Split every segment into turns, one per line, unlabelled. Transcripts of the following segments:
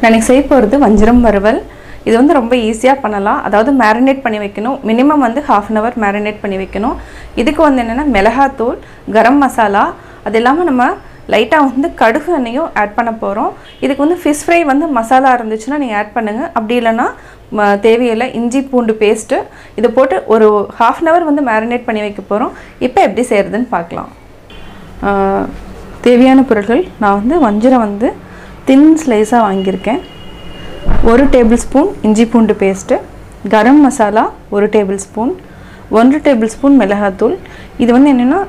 நான் செய்ய போகிறது வஞ்சரம் வறுவல். இது வந்து ரொம்ப ஈஸியாக பண்ணலாம். அதாவது மேரினேட் பண்ணி வைக்கணும். மினிமம் வந்து 1/2 hour மேரினேட் பண்ணி வைக்கணும். இதுக்கு வந்து என்னென்னா மிளகாத்தூள், கரம் மசாலா, அது இல்லாமல் நம்ம லைட்டாக வந்து கடுகு எண்ணெயும் ஆட் பண்ண போகிறோம். இதுக்கு வந்து ஃபிஷ் ஃப்ரை வந்து மசாலா இருந்துச்சுன்னா நீங்கள் ஆட் பண்ணுங்கள். அப்படி இல்லைன்னா தேவையில்லை. இஞ்சி பூண்டு பேஸ்ட்டு இதை போட்டு ஒரு 1/2 hour வந்து மேரினேட் பண்ணி வைக்க போகிறோம். இப்போ எப்படி செய்கிறதுன்னு பார்க்கலாம். தேவையான பொருட்கள், நான் வந்து வஞ்சரம் வந்து தின் ஸ்லைஸாக வாங்கியிருக்கேன். 1 tablespoon இஞ்சி பூண்டு paste, garam masala 1 tablespoon, 1 tablespoon மிளகாத்தூள். இது வந்து என்னென்னா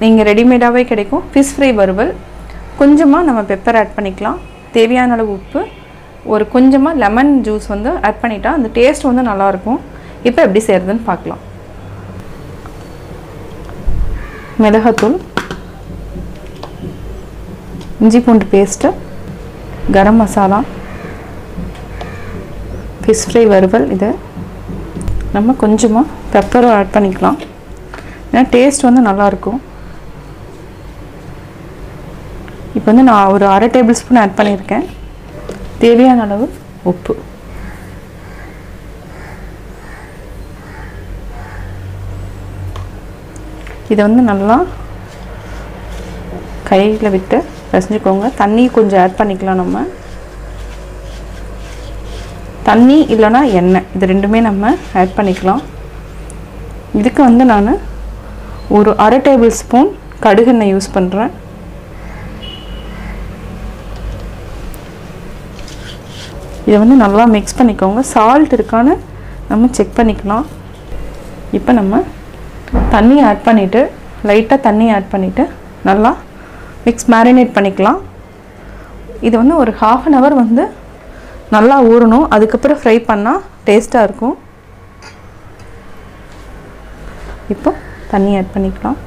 நீங்கள் ரெடிமேடாகவே கிடைக்கும். ஃபிஷ் ஃப்ரை வறுவல், கொஞ்சமாக நம்ம பெப்பர் ஆட் பண்ணிக்கலாம், தேவையான அளவு உப்பு, ஒரு கொஞ்சமாக லெமன் ஜூஸ் வந்து ஆட் பண்ணிட்டா அந்த டேஸ்ட் வந்து நல்லாயிருக்கும். இப்போ எப்படி செய்கிறதுன்னு பார்க்கலாம். மிளகாத்தூள், இஞ்சி பூண்டு paste, garam masala, fish fry வறுவல். இது நம்ம கொஞ்சமாக பெப்பரும் ஆட் பண்ணிக்கலாம், ஏன்னா டேஸ்ட் வந்து நல்லாயிருக்கும். இப்போ வந்து நான் ஒரு 1/2 tablespoon ஆட் பண்ணியிருக்கேன். தேவையான அளவு உப்பு. இதை வந்து நல்லா கையில் விட்டு பிசைஞ்சுக்கோங்க. தண்ணி கொஞ்சம் ஆட் பண்ணிக்கலாம். நம்ம தண்ணி இல்லைன்னா எண்ணெய், இது ரெண்டுமே நம்ம ஆட் பண்ணிக்கலாம். இதுக்கு வந்து நான் ஒரு 1/2 tablespoon கடுகெண்ணெய் யூஸ் பண்ணுறேன். இதை வந்து நல்லா மிக்ஸ் பண்ணிக்கோங்க. சால்ட் இருக்கான்னு நம்ம செக் பண்ணிக்கலாம். இப்போ நம்ம தண்ணி ஆட் பண்ணிவிட்டு, லைட்டாக தண்ணி ஆட் பண்ணிவிட்டு நல்லா மேரினேட் பண்ணிக்கலாம். இது வந்து ஒரு 1/2 hour வந்து நல்லா ஊறணும். அதுக்கப்புறம் ஃப்ரை பண்ணால் டேஸ்ட்டாக இருக்கும். இப்போ தண்ணி ஆட் பண்ணிக்கலாம்.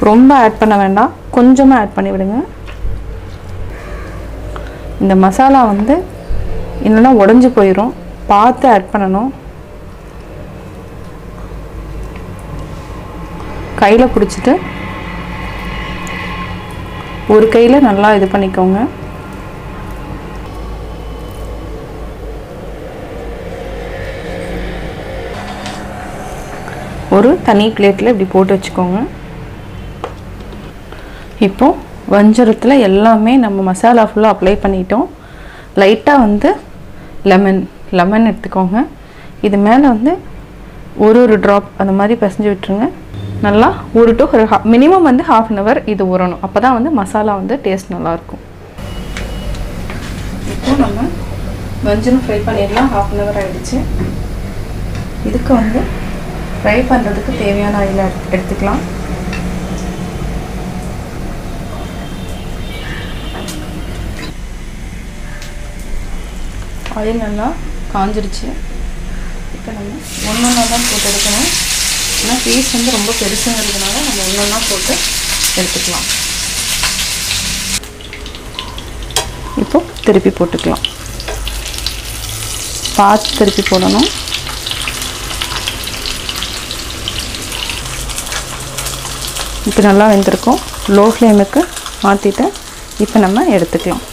ரொம்ப ஆட் பண்ண வேண்டாம், கொஞ்சமாக ஆட் பண்ணி விடுங்க. இந்த மசாலா வந்து இல்லைன்னா உடஞ்சி போயிடும், பார்த்து ஆட் பண்ணணும். கையில் பிடிச்சிட்டு ஒரு கையில் நல்லா இது பண்ணிக்கோங்க. ஒரு தனி பிளேட்டில் இப்படி போட்டு வச்சுக்கோங்க. இப்போ வஞ்சரத்தில் எல்லாமே நம்ம மசாலா ஃபுல்லாக அப்ளை பண்ணிட்டோம். லைட்டாக வந்து லெமன் எடுத்துக்கோங்க. இது மேலே வந்து ஒரு ட்ராப் அந்த மாதிரி பிசைஞ்சு விட்டுருங்க. நல்லா ஒரு மினிமம் வந்து 1/2 hour இது ஊறணும். அப்போ தான் வந்து மசாலா வந்து டேஸ்ட் நல்லாயிருக்கும். இப்போ நம்ம வஞ்சரம் ஃப்ரை பண்ணிடலாம். 1/2 hour ஆகிடுச்சு. இதுக்கு வந்து ஃப்ரை பண்ணுறதுக்கு தேவையான ஆயில் எடுத்துக்கலாம். ஆயில் நல்லா காஞ்சிருச்சு. இப்போ நம்ம ஒன்றா தான் போட்டு எடுக்கணும். ஏன்னா பீஸ் வந்து ரொம்ப பெருசுங்கிறதுனால நம்ம ஒன்றா போட்டு எடுத்துக்கலாம். இப்போ திருப்பி போட்டுக்கலாம். பார்த்து திருப்பி போடணும். இப்போ நல்லா வெந்திருக்கும். லோ ஃப்ளேமுக்கு மாற்றிட்டு இப்போ நம்ம எடுத்துக்கலாம்.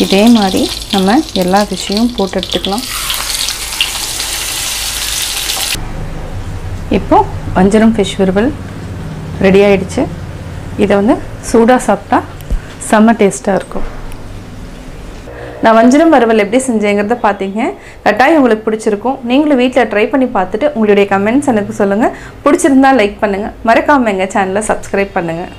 இதே மாதிரி நம்ம எல்லா விஷயமும் போட்டு எடுத்துக்கலாம். இப்போ வஞ்சரம் ஃபிஷ் வறுவல் ரெடி ஆகிடுச்சு. இதை வந்து சூடாக சாப்பிட்டா செம்ம டேஸ்ட்டாக இருக்கும். நான் வஞ்சரம் வறுவல் எப்படி செஞ்சேங்கிறத பார்த்தீங்க. கட்டாயம் உங்களுக்கு பிடிச்சிருக்கும். நீங்களும் வீட்டில் ட்ரை பண்ணி பார்த்துட்டு உங்களுடைய கமெண்ட்ஸ் எனக்கு சொல்லுங்கள். பிடிச்சிருந்தா லைக் பண்ணுங்கள். மறக்காமல் எங்கள் சேனலை சப்ஸ்கிரைப் பண்ணுங்கள்.